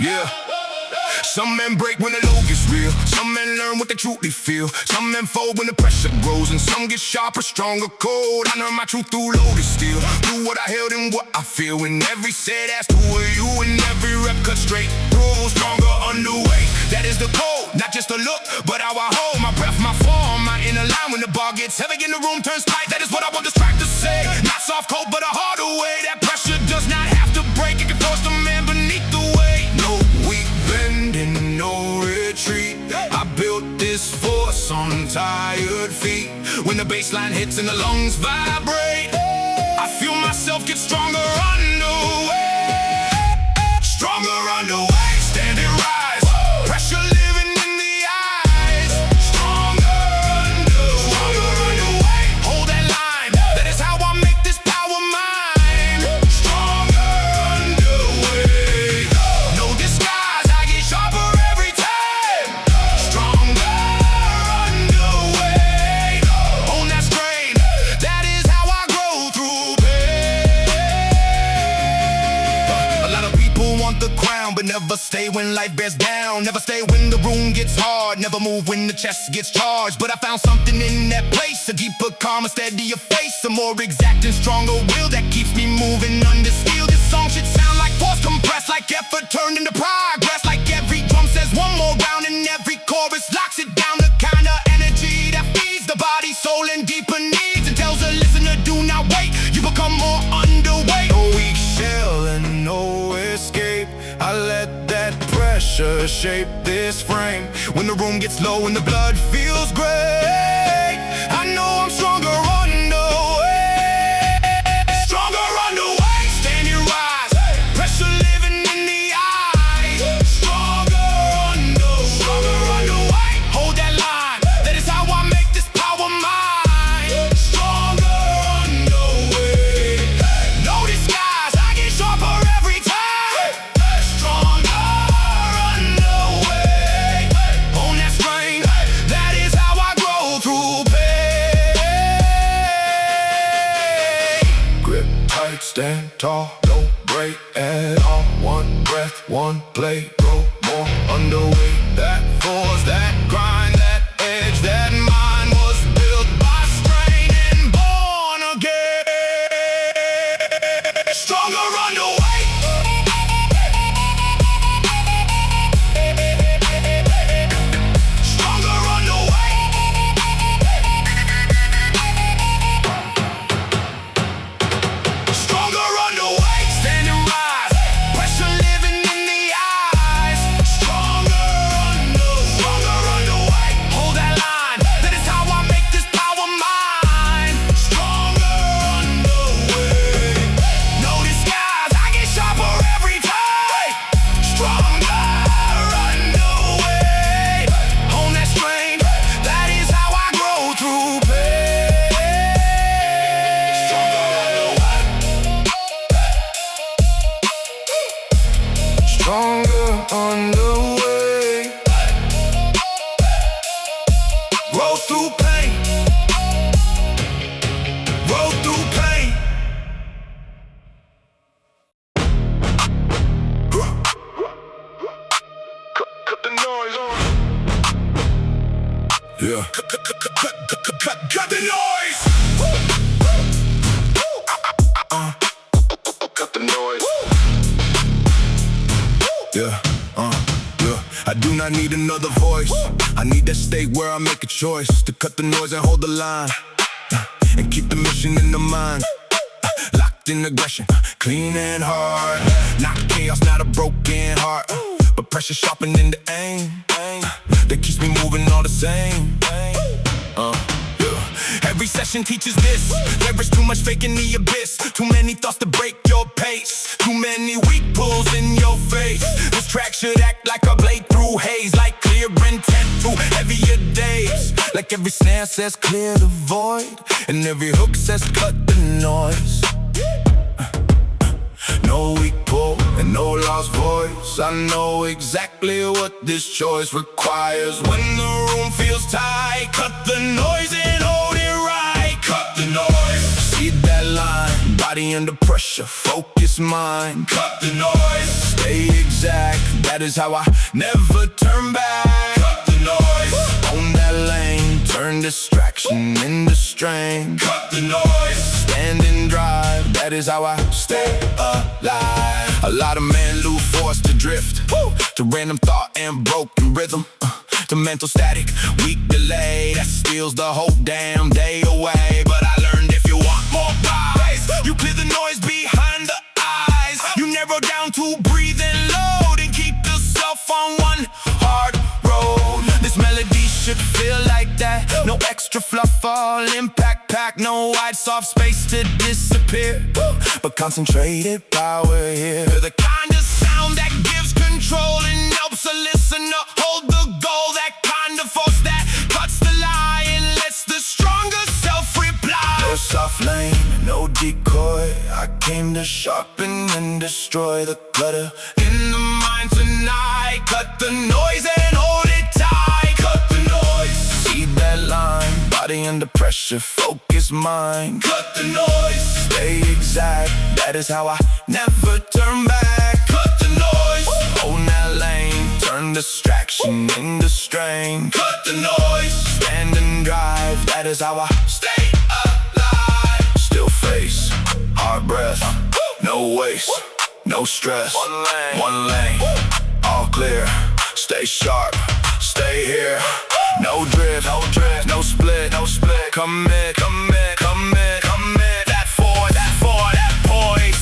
Yeah. Some men break when the load gets real. Some men learn what they truly feel. Some men fold when the pressure grows. And some get sharper, stronger, cold. I learned my truth through loaded steel. Through what I held and what I feel. In every set, asked who are you? In every rep, cut straight through. Stronger underweight. That is the code, not just a look, but how I hold my breath, my form, my inner line. When the bar gets heavy and the room turns tight, that is what I want this track to say. Not soft cold, but a harder way. That pressure does not have to break. It can force the man beneath the weight. No weak bending, no retreat. I built this force on tired feet. When the baseline hits and the lungs vibrate, I feel myself get stronger underway. Stronger underway, stand and rise. Pressure living in the eyes. Stronger underway. Hold that line, that is how I make this power mine. Stronger underway. No disguise, I get sharper every time. Stronger underway. On that strain, that is how I grow through pain. A lot of people want the crown, but never stay when life bears down. Never stay when the room gets hard. Never move when the chest gets charged. But I found something in that place, a deeper, calmer, steadier face, a more exact and stronger will that keeps me moving under steel. This song should sound like force compressed, like effort turned into progress. Like every drum says one more round and every chorus locks it down. The kind of energy that feeds the body, soul, and deeper needs, and tells the listener, do not wait, you become more underweight. No weak shell and no escape. I let that pressure shape this frame. When the room gets low and the blood feels great, I know I'm stronger underway. Stronger underway, stand and rise. Pressure living in the eyes. Stronger underway. Hold that line, that is how I make this power mine. Stronger underway. No disguise, I get sharper every time. Stronger underway. On that strain, that is how I grow through pain. Grip tight, stand tall, don't break at all. One breath, one play, grow more underweight. That force, that grind, that edge, that mind was built by strain and born again. Stronger underweight. Stronger underweight. Stronger underweight, stand and rise. Pressure living in the eyes. Stronger underweight. Hold that line, that is how I make this power mine. Stronger underweight. No disguise, I get sharper every time. Stronger underweight. On that strain, that is how I grow through pain. Stronger underway. Grow through pain. Grow through pain. Cut the noise on. Yeah. Cut the noise. Cut the noise. Yeah, yeah. I do not need another voice. I need that state where I make a choice to cut the noise and hold the line, and keep the mission in the mind. Locked in aggression, clean and hard. Not chaos, not a broken heart, but pressure sharpening the aim. That keeps me moving all the same. Every session teaches this. There is too much fake in the abyss. Too many thoughts to break your pace. Too many weak pulls in your face. This track should act like a blade through haze, like clear intent through heavier days. Like every snare says clear the void, and every hook says cut the noise. No weak pull and no lost voice. I know exactly what this choice requires. When the room feels tight, cut the noise and hold it right. Cut the noise. See that line, body under pressure, focus mind. Cut the noise. Stay exact, that that is how I never turn back. Cut the noise. On that lane, turn distraction into strain. Cut the noise. Stand and drive, that is how I stay alive. A lot of men lose force to drift, to random thought and broken rhythm, to mental static, weak delay that steals the whole damn day away. But I learned if you want more rise, you clear the noise behind the eyes. You narrow down to breathe and load, and keep yourself on one hard road. This melody should feel like that. No extra fluff, all impact pack. No wide soft space to disappear, but concentrated power here. The kind of sound that gives control and helps a listener hold the goal. That kind of force that cuts the lie and lets the stronger self reply. No soft lane, no decoy. I came to sharpen and destroy the clutter in the mind tonight. Cut the noise and hold it tight. Cut the noise. See that line, body under pressure, focus mind. Cut the noise. Stay exact, that is how I never turn back. Cut the noise. Own that lane, turn distraction into strain. Cut the noise. Stand and drive, that is how I stay alive. Still face, hard breath, no waste, no stress. One lane, all clear. Stay sharp, stay here. No drift, no split. Commit. That poise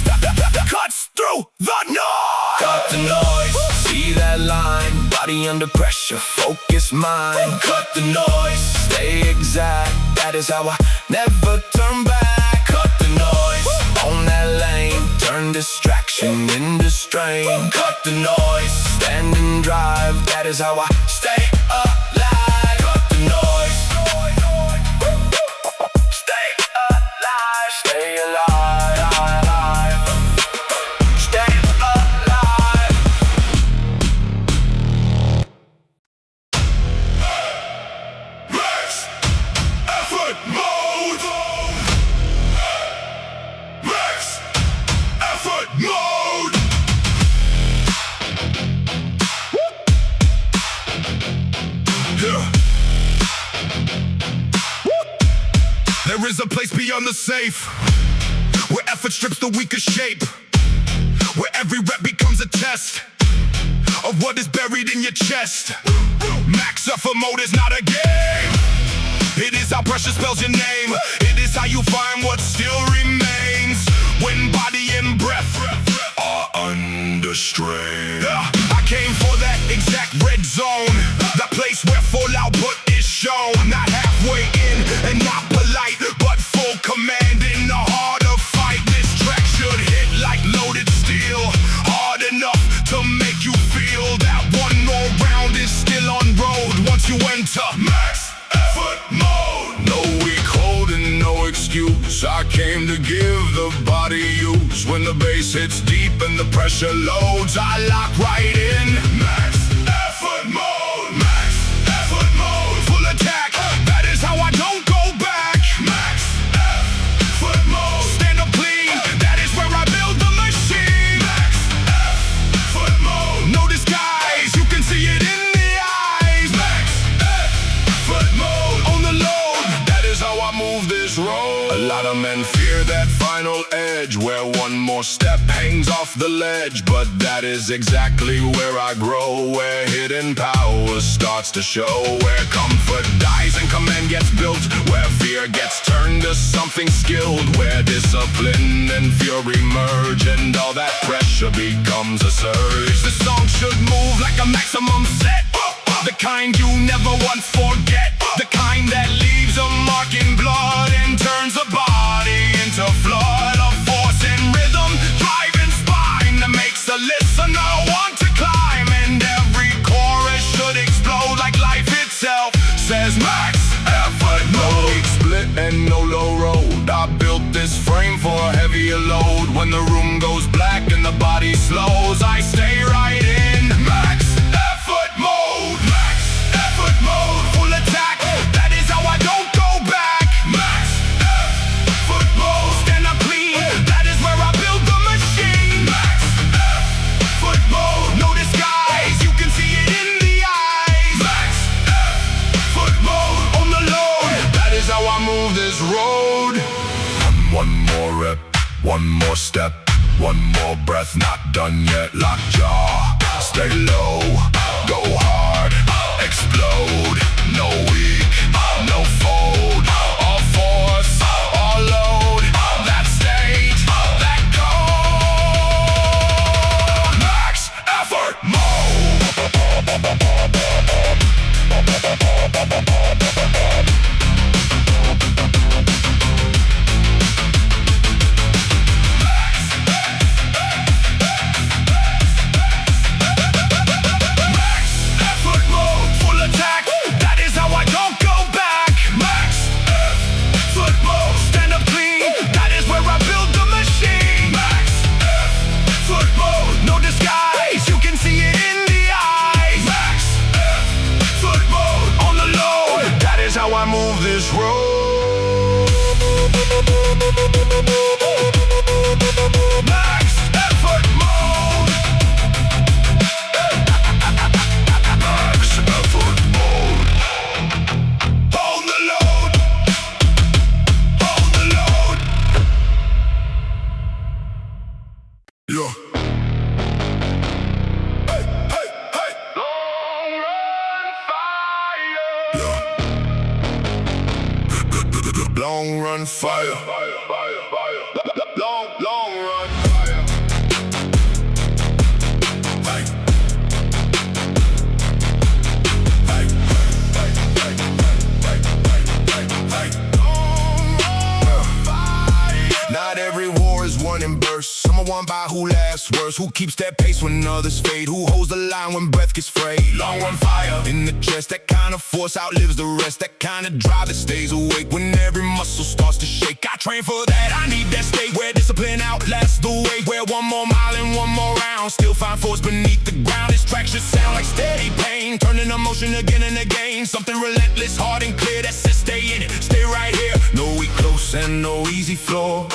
cuts through the noise. Cut the noise. See that line, body under pressure, focus mind. Cut the noise. Stay exact, that is how I never turn back. Cut the noise. On that lane, turn distraction into strain. Cut the noise. Stand and drive, that is how I stay alive. Cut the noise. Stay alive. Stay alive. Stay alive. Max effort mode. Max effort mode. There is a place beyond the safe, where effort strips the weakest shape, where every rep becomes a test of what is buried in your chest. Max effort mode is not a game. It is how pressure spells your name. It is how you find what still remains when body and breath are under strain. I came for that exact red zone, that place where full output is shown. Not halfway in and not polite, but full command in the heart of fight. This track should hit like loaded steel, hard enough to make you feel that one more round is still on road once you enter max effort mode. No weak holding, no excuse. I came to give the body use. When the bass hits deep and the pressure loads, I lock right in max effort mode. Max effort mode. Full attack, that is how I don't go back. Max effort mode. Stand up clean, that is where I build the machine. Max effort mode. No disguise, you can see it in the eyes. Max effort mode. On the load, that is how I move this road. A lot of men fear that final edge, where one more step hangs off the ledge. But that is exactly where I grow, where hidden power starts to show, where comfort dies and command gets built, where fear gets turned to something skilled, where discipline and fury merge, and all that pressure becomes a surge. The song should move like a maximum set, the kind you never once forget, the kind that leaves a mark in blood and turns the body into flood of force and rhythm, drive and spine that makes the listener want to climb. And every chorus should explode like life itself says max effort mode. No split and no low road. I built this frame for a heavier load. When the room goes black and the body slows, I stay right in max effort mode. Max effort mode. Full attack, that is how I don't go back. Max effort mode. Stand up clean, that is where I build the machine. Max effort mode. No disguise, first step. One more breath, not done yet. Lock jaw, stay low, go hard, explode. No weak, no fold. All force, all load. That state, that code. Max effort mode. How I move this road. Max effort mode. Max effort mode. Hold the load. Hold the load. Yeah. Long run fire. Long run fire. Hey. Hey. Long run fire. Not every war is won in bursts. Some are won by who lasts worse. Who keeps that pace when others fade? Who holds the line when breath gets frayed? Long run fire in the chest. That kind of force outlives the rest. That kind of drive that stays awake when every muscle starts to shake. I train for that. I need that state where discipline outlasts the weight. Where one more mile and one more round still find force beneath the ground. This track should sound like steady pain, turning emotion again and again. Something relentless, hard and clear that says stay in it, stay right here. No weak close and no easy floor.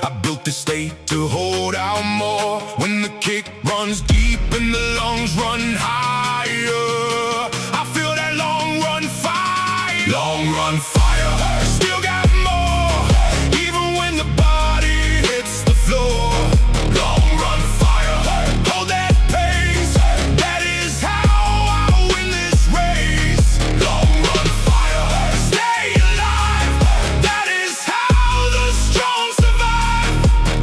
I built this state to hold out more. When the kick runs deep and the lungs run higher, I feel that long run fire. Long run fire. Still got more, even when the body hits the floor. Long run fire. Hold that pace. That is how I win this race. Long run fire. Stay alive. That is how the strong survive.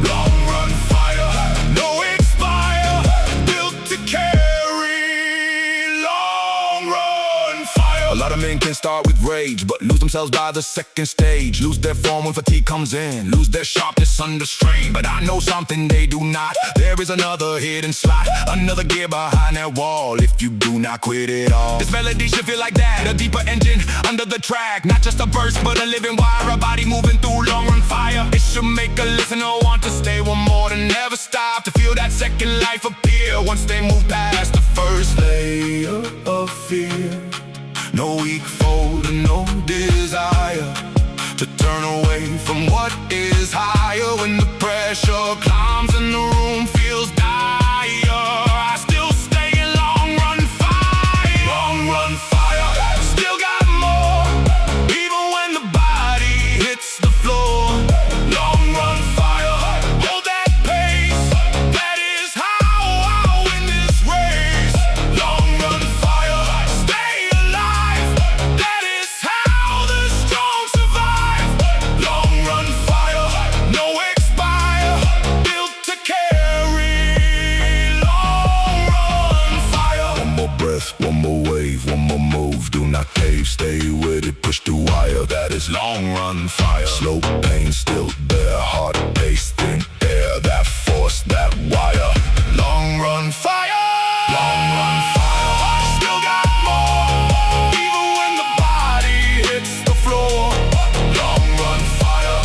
Long run fire. No expire. Built to carry. Long run fire. A lot of men can start with rage, but lose themselves by the second stage. Lose their form when fatigue comes in, lose their sharpness under strain. But I know something they do not. There is another hidden slot, another gear behind that wall. If you do not quit it all, this melody should feel like that. A deeper engine under the track, not just a burst but a living wire. A body moving through long run fire. It should make a listener want to stay one more, to never stop, to feel that second life appear once they move past the first layer of fear. No weak fold and no desire to turn away from what is higher. When the pressure climbs and the room feels dire, I still stay in long run fire. Long run fire. Still got more, even when the body hits the floor. Long run fire. Hold that pace. That is how I win this race. Long run fire. Stay alive. That is how the strong survive. Long run fire. No expire. Built to carry. Long run fire. One more breath, one more wave, one more move. Do not cave, stay with it, push the wire. That is long run fire. Slow pain still there, hard pace, thin air. That force, that wire. Long run fire. Long run fire. Still got more, even when the body hits the floor. Long run fire.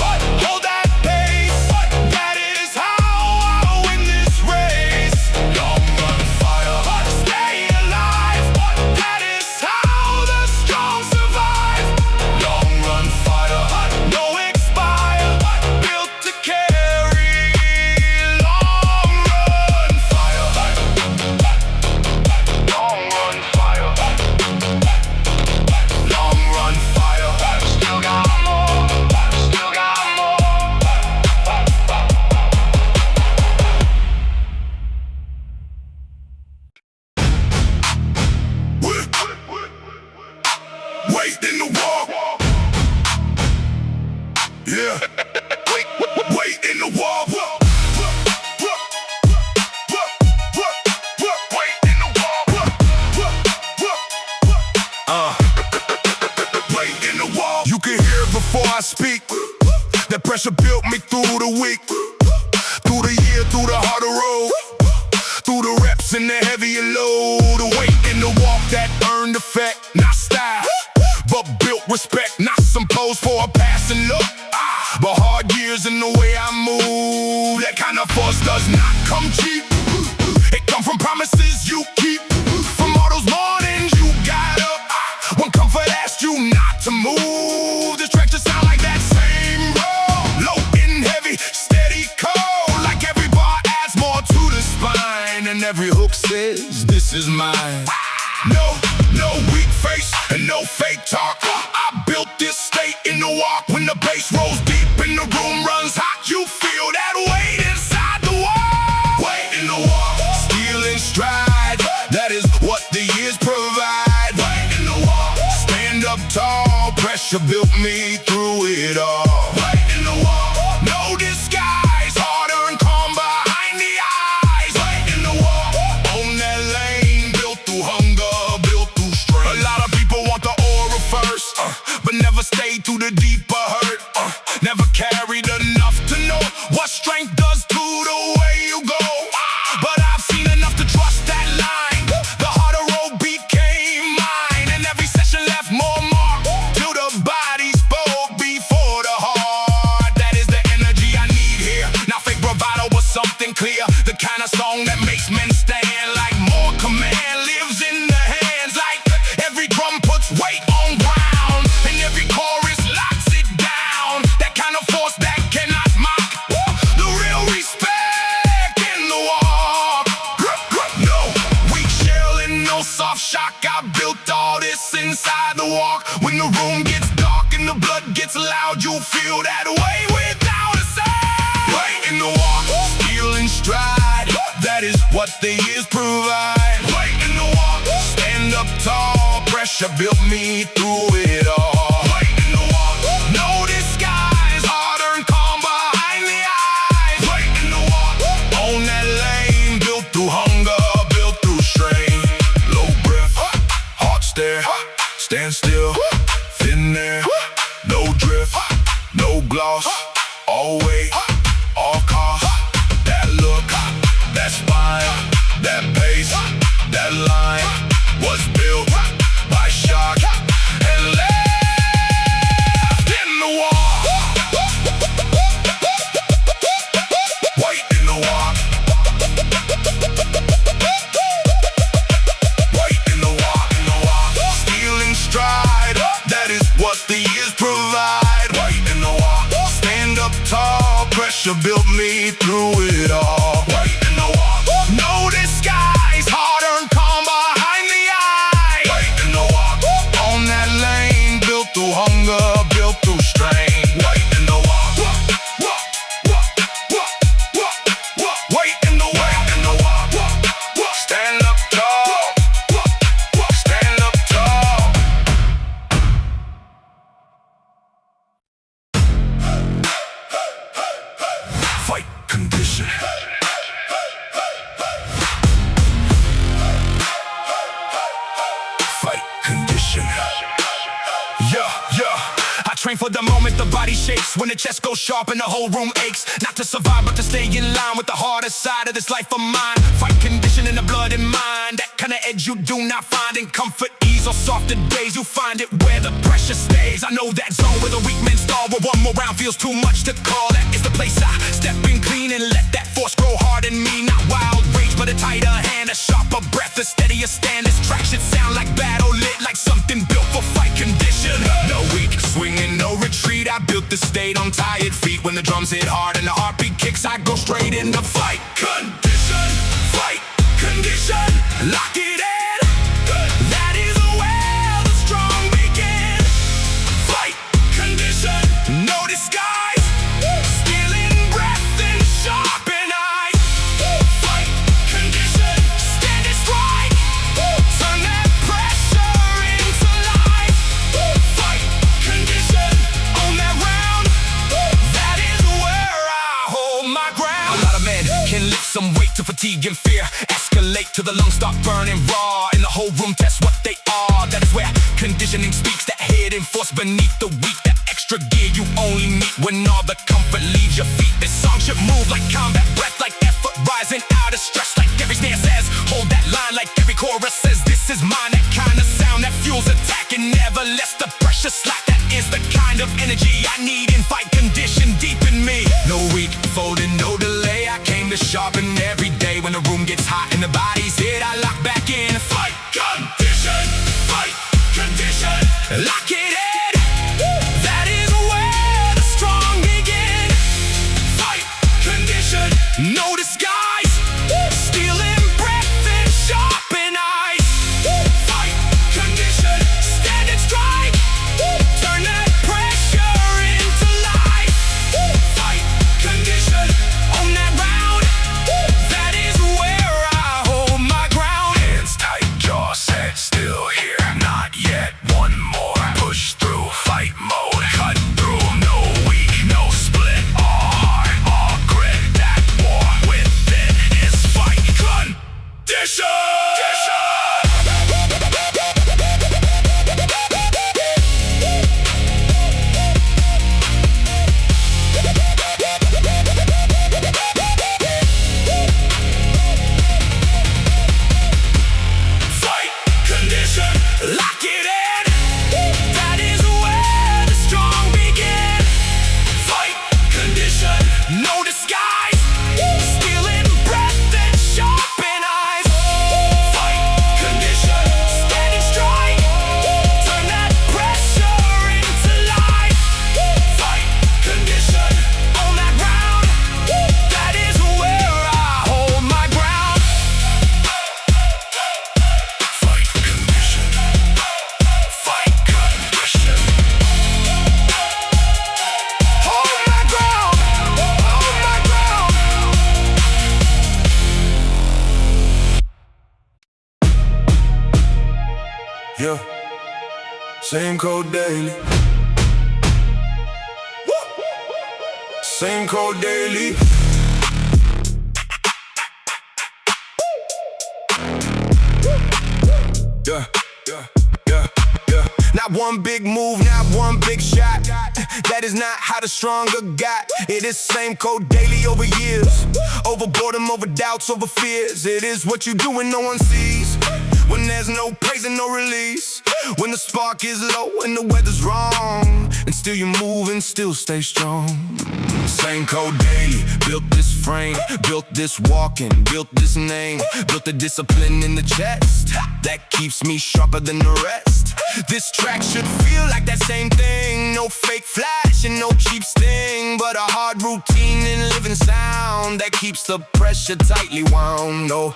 Hold that pace. That is how I win this race. Long run fire. Stay alive. That is how the strong survive. Long run fire. No expire. Wait in the walk. Yeah. Wait in the walk. You can hear it before I speak. That pressure built me through the week, through the year, through the harder road, through the reps and the heavier load. The weight in the walk that earned effect, not style, but built respect. Not some pose for a passing look, but hard years in the way I move. That kind of force does not come cheap. It come from promises you keep, from all those mornings you got up when comfort asked you not to move. The track just sound like that same road, low and heavy, steady cold. Like every bar adds more to the spine, and every hook says this is mine. No weak face and no fake talk. I built this state in the walk. When the bass rolls deep and the room runs hot, you feel that weight inside the walk. Weight in the walk, steel and stride, that is what the years provide. Weight in the walk, stand up tall, pressure built me through it all. Weight in the walk, no disguise, harder and calm behind the eyes. Weight in the walk, on that lane, built through hunger, built through strength. A lot of people want the aura first, but never stay through the deeper hurt. Never carried enough to know what strength does to the way you go. But I've seen enough to trust that line. The harder road became mine, and every session left more mark till the body spoke before the heart. That is the energy I need here. Not fake bravado, but something clear. The kind of song that makes men stand. Like more command lives in the hands. Like every drum puts weight on ground, and every chorus locks it down. That kind of force that cannot mock. The real respect in the walk. No weak shell and no soft shock. I built all this inside the walk. When the room gets dark and the blood gets loud, you feel that way without a sound. Weight in the walk, steel and stride, that is what the years provide. Weight in the walk, stand up tall, pressure built me through it all. Weight in the walk, no disguise, harder and calm behind the eyes. Weight in the walk, on that lane, built through hunger, built through strain. Low breath, heart stare, stand still, thin there, no drift, no gloss, all weight, all cost. That look, that spine, that pace, that line was built by shock and left in the walk. Weight in the walk. Weight in the walk, in the walk. Steel and stride, that is what the years provide. Weight in the walk, stand up tall, pressure built me through it all. Weight in the walk, no disguise, harder and calm behind the eyes. Weight in the walk, on that lane, built through hunger, built through strain. Weight in the walk, weight in the walk, stand up tall, stand up tall. Fight condition. Fight condition. Yeah. I train for the moment the body shakes, when the chest goes sharp and the whole room aches. Not to survive, but to stay in line with the harder side of this life of mine. Fight condition in the blood and mind. That kind of edge you do not find in comfort, ease, or softer days. You find it where the pressure stays. I know that zone where the weak men stall, where one more round feels too much to call. That is the place I step in clean and let that force grow hard in me. Not wild rage, but a tighter hand, a sharper breath, a steadier stand. This track should sound like battle, lit like something built for fight condition. No weak swinging, no retreat. I built this state on tired feet. When the drums hit hard and the heartbeat kicks, I go straight into fight condition. Fight condition, lock it in. That is where the strong begin. Fight condition, no disguise, stealing breath and sharpen eyes. Fight condition, stand it strike, turn that pressure into life. fatigue and fear escalate till the lungs start burning raw, and the whole room tests what they are. That's where conditioning speaks, that hidden force beneath the weak, that extra gear you only meet when all the comfort leaves your feet. This song should move like combat breath, like effort rising out of stress, like every snare says hold that line, like every chorus says this is mine. That kind of sound that fuels attack and never lets the pressure slack. That is the kind of energy I need in fight condition deep in me. No weak folding, no delay, I came to sharpen every day. When the room gets hot and the body's hit, I lock back in. Fight condition, fight condition, lock it in. That is where the strong begin. Fight condition, no disguise, stealing breath and sharpen eyes. Fight condition, stand and strike, turn that pressure into life. Fight condition, on that round, that is where I hold my ground. Hands tight, jaw set, still here, not yet, one more. Push through, fight mode, cut through, no weak, no split, all heart, all grit. That war within is fight condition. Fight condition, lock it in. That is where the strong begin. Fight condition, no disguise, stealing breath and sharpen eyes. Fight condition, stand and strike, turn that pressure into life. Fight condition, on that round, that is where I hold my ground. Fight condition, fight condition, hold my ground, hold my ground. Yeah, same code daily. Same code daily. Yeah, yeah, yeah, yeah. Not one big move, not one big shot. That is not how the stronger got. It is same code daily over years, over boredom, over doubts, over fears. It is what you do when no one sees, when there's no praise and no release, when the spark is low and the weather's wrong, and still you move and still stay strong. Same code daily, built this frame, built this walking, built this name, built the discipline in the chest that keeps me sharper than the rest. This track should feel like that same thing, no fake flash and no cheap sting, but a hard routine and living sound that keeps the pressure tightly wound. No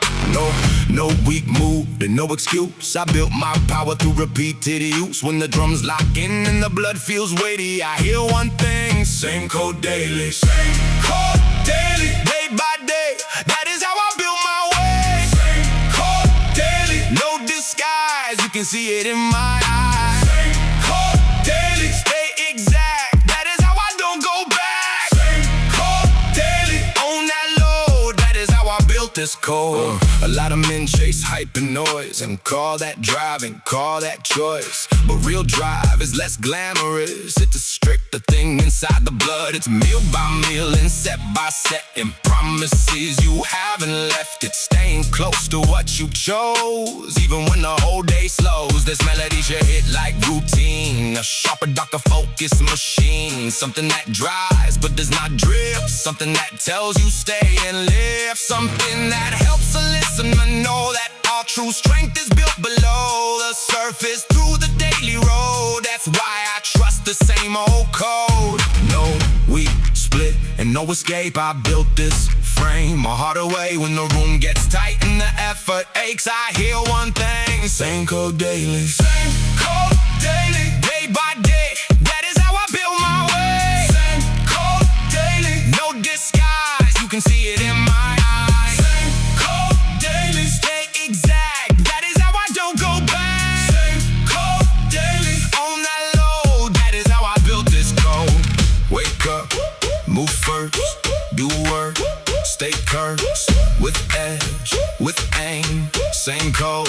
weak move and no excuse. I built my power through repeated use. When the drums lock in and the blood feels weighty, I hear one thing: same code daily, same code daily, day by day. That is how I build my way. Same code daily, no disguise. You can see it in my eyes. Same code daily, stay exact. That is how I don't go back. Same code daily, on that load. That is how I built this code. A lot of men chase hype and noise and call that driving, call that choice. But real drive is less glamorous. It's a stricter thing inside the blood. It's meal by meal and set by set, and promises you haven't left. It's staying close to what you chose, even when the whole day slows. This melody should hit like routine, a sharper, darker focus machine. Something that dries but does not drip, something that tells you stay and live, something that helps a listener know that all true strength is built below the surface, through the daily road. That's why I trust the same old code. No weak split and no escape. I built this frame, my heart away when the room gets tight and the effort aches. I hear one thing: same code daily, same code daily, day by day. That is how I build my way. Same code daily, no disguise. You can see it in my eyes. Same code daily, stay exact. That is how I don't go back. Same code daily, on that load. That is how I built this code. Wake up, move first, do work, stay cursed with edge.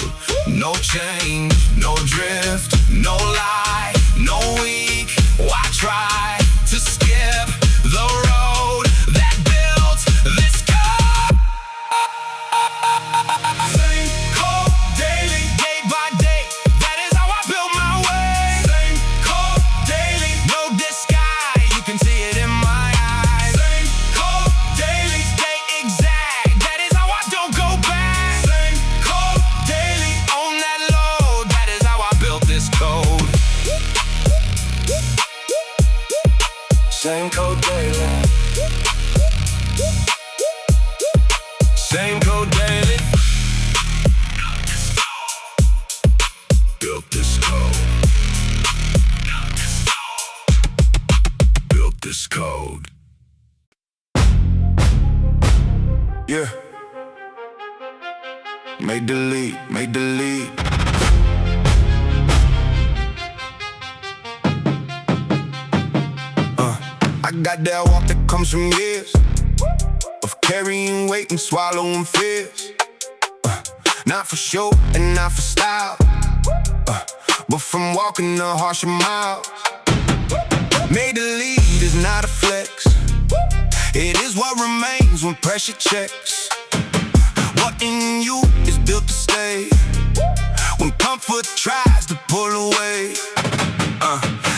code. No change, no drift, no lie, no weak. Why try to skip the road that built this code? Same code daily, day by day. That is how I build my way. Same code daily, no disguise. You can see it in my eyes. Same code daily, stay exact. That is how I don't go back. Same code daily, on that load. That is how I built this code. Same code daily. Same code daily. Built this code. Built this code. Yeah. Make delete, make delete. I got that walk that comes from years of carrying weight and swallowing fears. Not for show and not for style, but from walking the harsher miles. Made to lead is not a flex. It is what remains when pressure checks. What in you is built to stay when comfort tries to pull away.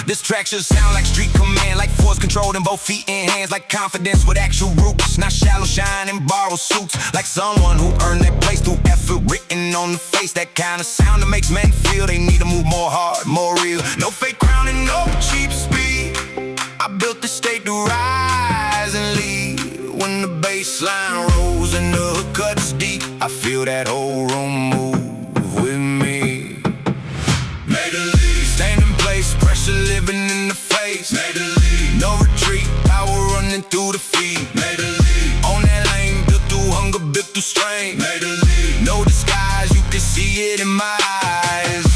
This track should sound like street command, like force controlled in both feet and hands, like confidence with actual roots, not shallow shine and borrowed suits, like someone who earned their place through effort written on the face. That kind of sound that makes men feel they need to move more hard, more real. No fake crown and no cheap speed. I built this state to rise and lead. When the bass line rolls and the hook cuts deep, I feel that whole room move with me. Made a lead, stand in place, pressure living in the face. Made a lead, no retreat, power running through the feet. Made a lead, on that lane, built through hunger, built through strain. Made a lead, no disguise, you can see it in my eyes.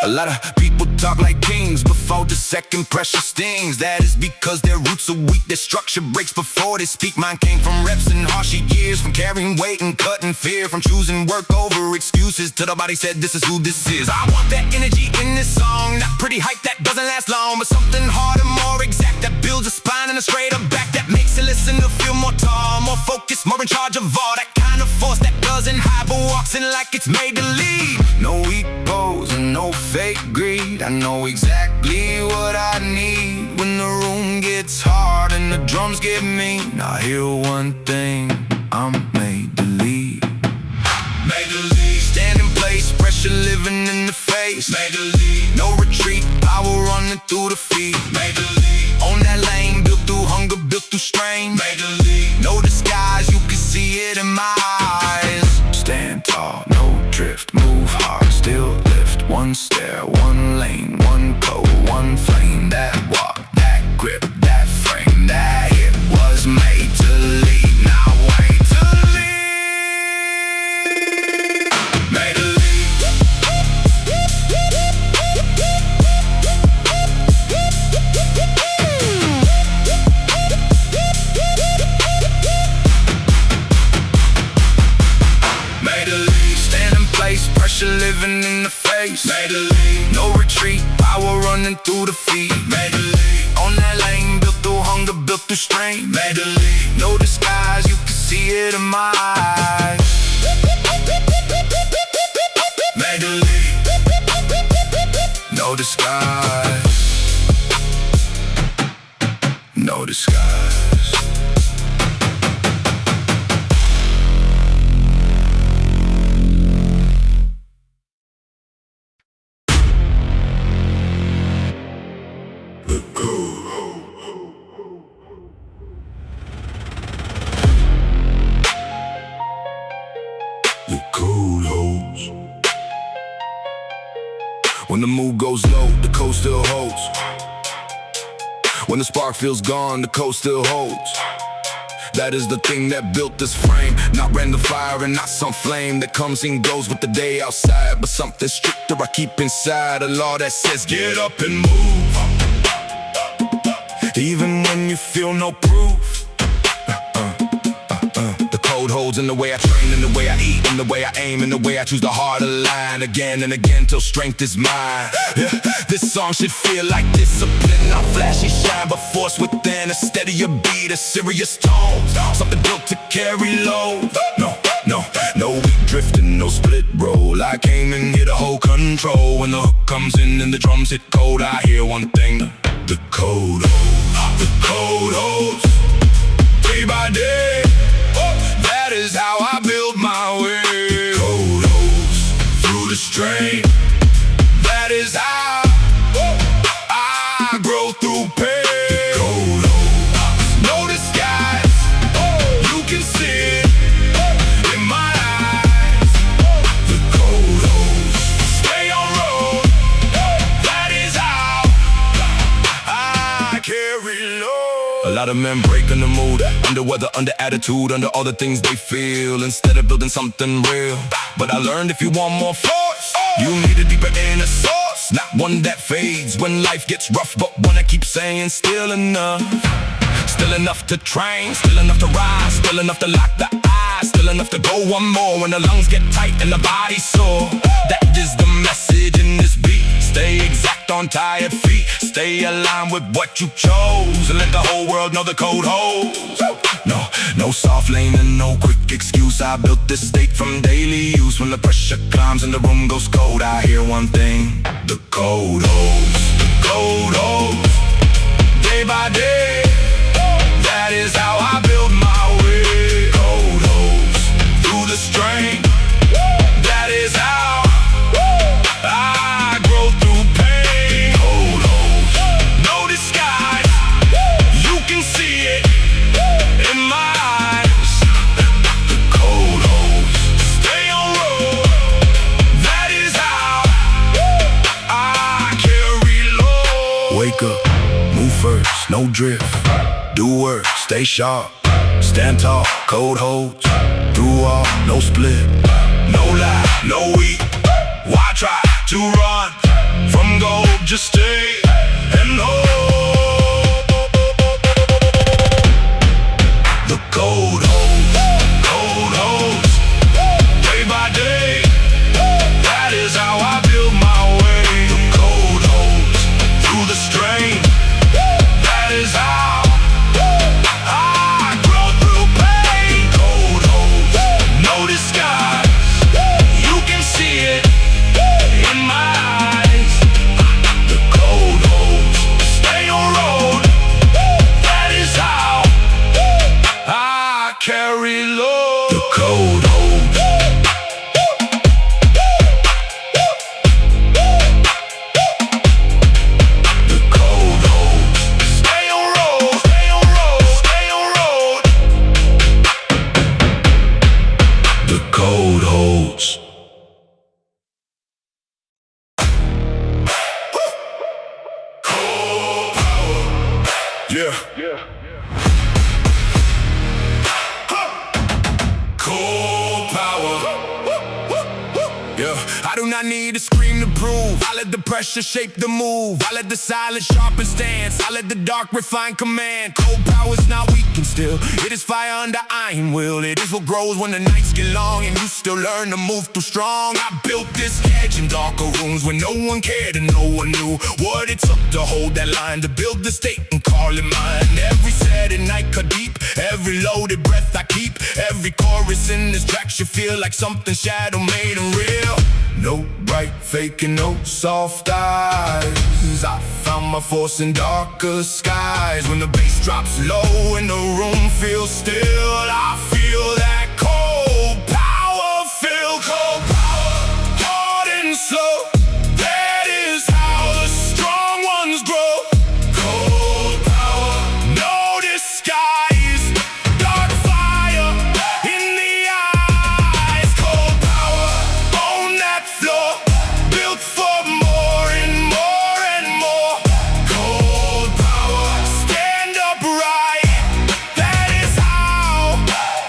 A lot of people talk like kings before the second pressure stings. That is because their roots are weak, their structure breaks before they speak. Mine came from reps and harsher years, from carrying weight and cutting fear, from choosing work over excuses till the body said this is who this is. I want that energy in this song, not pretty hype that doesn't last long, but something harder, more exact, that builds a spine and a straighter back, that makes it listen to feel more tall, more focused, more in charge of all. That kind of force that doesn't hide but walks in like it's made to lead. No weak pose and no fake greed. I know exactly what I need when the room gets hard and the drums get mean. I hear one thing, I'm made to lead. Made to lead, stand in place, pressure living in the face. Made to lead, no retreat, power running through the feet. Made to lead, on that lane, built through hunger, built through strain. Made to lead, no disguise, you can see it in my eyes. Stand tall, no drift, move hard, still lift. One stare, one lane, one code, one flame. That walk, that grip, that frame, that hit was made to lead. Now wait to lead. Made to lead. Made to lead, stand in place, pressure living in the face. Made to lead, no retreat, power running through the feet. Made to lead, on that lane, built through hunger, built through strain. Made to lead, no disguise, you can see it in my eyes. Made to lead, no disguise, no disguise. When the mood goes low, the code still holds. When the spark feels gone, the code still holds. That is the thing that built this frame. Not random fire and not some flame that comes and goes with the day outside, but something stricter I keep inside. A law that says get up and move, even when you feel no proof. The code code holds in the way I train, in the way I eat, in the way I aim, in the way I choose the harder line again and again till strength is mine. Yeah, this song should feel like discipline, not flashy shine, but force within. A steadier beat, a serious tone, something built to carry load. No weak drifting, no split roll. I came in here to hold control. When the hook comes in and the drums hit cold, I hear one thing: the code holds, the code holds. Day by day, that is how I build my way. The code holds through the strain. That is how I grow through pain. The code holds, no disguise. You can see it in my eyes. The code holds, stay on road. That is how I carry load. A lot of men break in the mood, under weather, under attitude, under all the things they feel, instead of building something real. But I learned if you want more force, you need a deeper inner source, not one that fades when life gets rough, but one that keeps saying still enough. Still enough to train, still enough to rise, still enough to lock the eyes, still enough to go one more when the lungs get tight and the body sore. That is the message in this beat. Stay exact on tired feet, stay aligned with what you chose, and let the whole world know the code holds. No soft lane and no quick excuse. I built this state from daily use. When the pressure climbs and the room goes cold, I hear one thing: the code holds, the code holds. Day by day, that is how I build my way. Code holds through the strain. That is how I grow through pain. Code holds, no disguise. You can see it in my eyes. The code holds, stay on road. That is how I carry load. Wake up, move first, no drift. Do work, stay sharp, stand tall, code holds. Through all, no split, no lie, no weak. Why try to run from gold? Just stay and hold. The code holds, code holds. Day by day, that is how I build my way. The code holds through the strain. That is how I grow through pain. Code holds, no disguise. You can see it in my eyes. The code holds, stay on road. That is how I carry load. The code holds. The code holds, stay on road, stay on road, stay on road. The code holds. Yeah. Cold power. Yeah. I do not need to scream to prove. I let the pressure shape the move. I let the silence sharpen stance. I let the dark refine command. Cold power is not weak and still. It is fire under iron will. It is what grows when the nights get long and you still learn to move through strong. I built this edge in darker rooms when no one cared and no one knew what it took to hold that line, to build the state and call it mine. Every Saturday night cut deep, every loaded breath I keep, every chorus in this track should feel like something shadow made and real. No bright fake and no soft eyes. I found my force in darker skies. When the bass drops low and the room feels still, I feel that cold power fill. Cold power, hard and slow. That is how the strong ones grow. Cold power, no disguise. Dark fire in the eyes. Cold power on that floor, built for more and more and more. Cold power, stand upright. That is how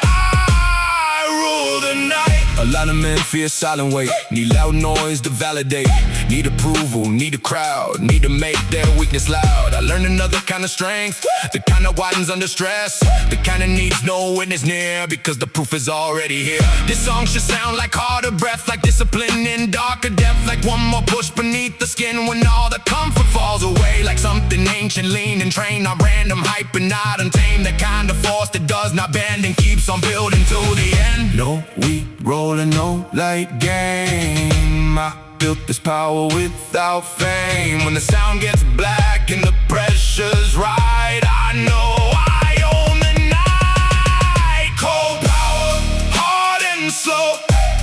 I rule the night. A lot of men fear silent weight, need loud noise to validate. Need approval, need a crowd, need to make their weakness loud. I learned another kind of strength, the kind that widens under stress, the kind that needs no witness near, because the proof is already here. This song should sound like harder breath, like discipline in darker depth, like one more push beneath the skin when all the comfort falls away, like something ancient, lean and trained on random hype and not untamed, the kind of force that does not bend and keeps on building to the end. No weed rolling, no light game. I built this power without fame. When the sound gets black and the pressure's right, I know I own the night. Cold power, hard and slow,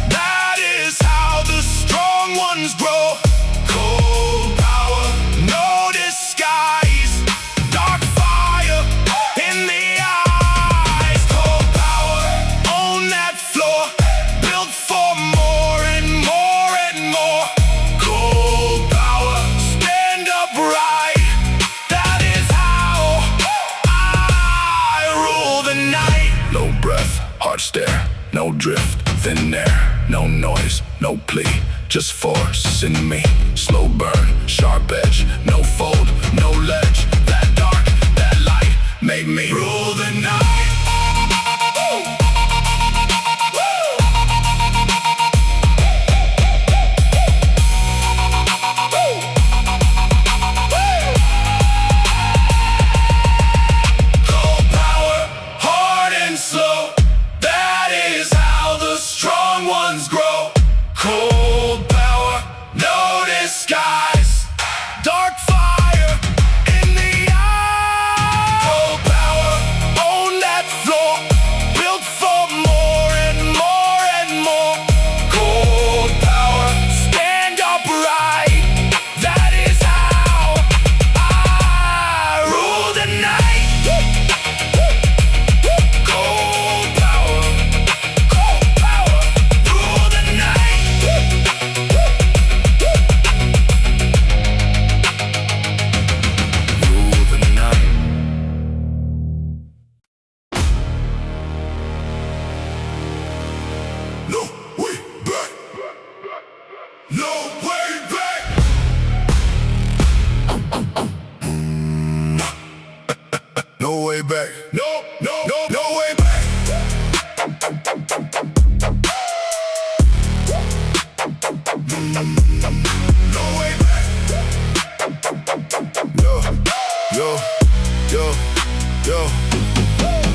that is how the strong ones grow. Cold power, no disguise, dark fire in the eyes. Cold power, own that floor, built for more and more and more. Cold power, stand upright, that is how I rule the night. No breath, hard stare, no drift, thin air, no noise, no plea, just force in me. Slow burn, sharp edge, no fold, no ledge. That dark, that light made me rule the night. Cold power, hard and slow, that is how the strong ones grow. Cold power, no disguise, dark fire in the eye. Cold power, own that floor, built for more and more and more. Cold power, stand upright, that is how I rule the night. Cold power, rule the night. Rule the night. No way back. No way back. No way back. No way back. No way back. Yo.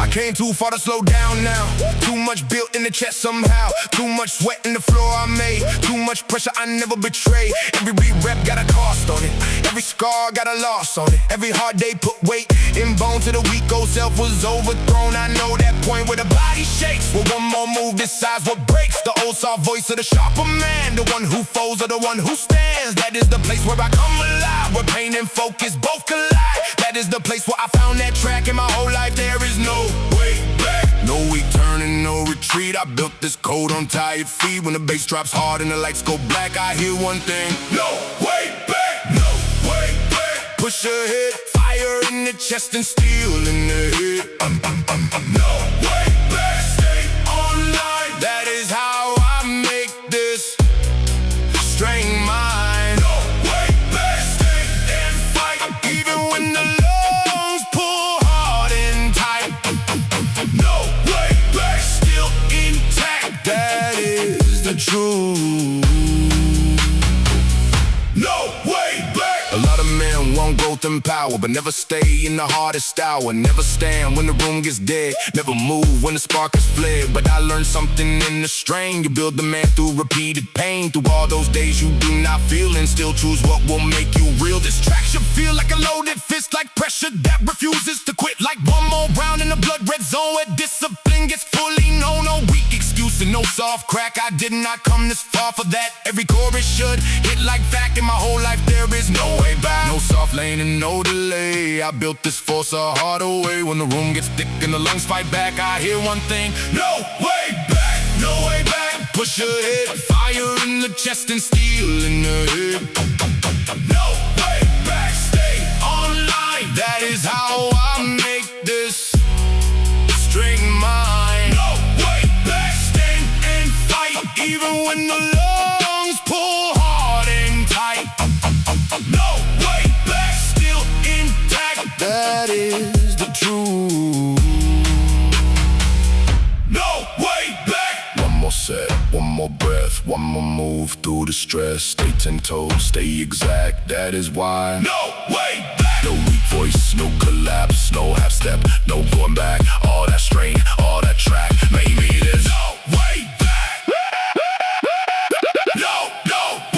I came too far to slow down now. Too much built in the chest somehow. Too much sweat in the floor I made. Too much pressure I never betray. Every re-rep got a cost on it. Every scar got a loss on it. Every hard day put weight in bone till the weak old self was overthrown. I know that point where the body shakes. With one more move decides what breaks. The old soft voice of the sharper man. The one who falls or the one who stands. That is the place where I come alive. Where pain and focus both collide. That is the place where I found that track. In my whole life there is no way back. No weak turning, no retreat. I built this code on tired feet. When the bass drops hard and the lights go black, I hear one thing: no way back. No way back. Push ahead, fire in the chest and steel in the head. No way back. Stay online. That is how I make this strain mine. No way back. Stay and fight, even when the lungs pull hard and tight. No way back. Still intact. That is the truth. No way back. A lot of men want growth and power, but never stay in the hardest hour. Never stand when the room gets dead. Never move when the spark is fled. But I learned something in the strain. You build the man through repeated pain. Through all those days you do not feel, and still choose what will make you real. This track should feel like a loaded fist, like pressure that refuses to quit. Like one more round in the blood red zone where discipline gets fully known. No weak excuse and no soft crack. I did not come this far for that. Every chorus should hit like fact. In my whole life there is no way back. No soft lane and no delay. I built this force a harder way. When the room gets thick and the lungs fight back, I hear one thing: no way back. No way back. Push ahead, fire in the chest and steel in the head. No way back. Stay online. That is how I make this string mine. No way back. Stand and fight, even when the lungs pull hard and tight. No way back, still intact. That is the truth. No way back. One more set, one more breath, one more move through the stress. Stay 10 toes, stay exact. That is why. No way back. No weak voice, no collapse, no half step, no going back. All that strain, all that track, maybe there's no way back. No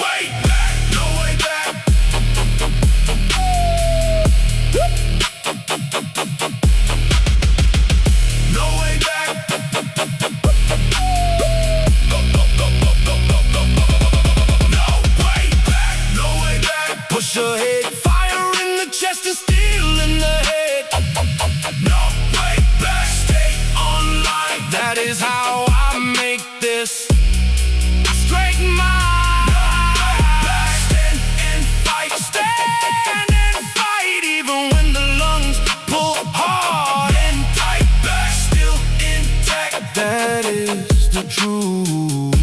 way back. No way back. No way back. No way back. Push ahead, fire in the chest and steel in the head. No way back, stay online. That is how I make this straight mind. No way back, stand and fight. Stand and fight, even when the lungs pull hard and tight. Back still intact. That is the truth.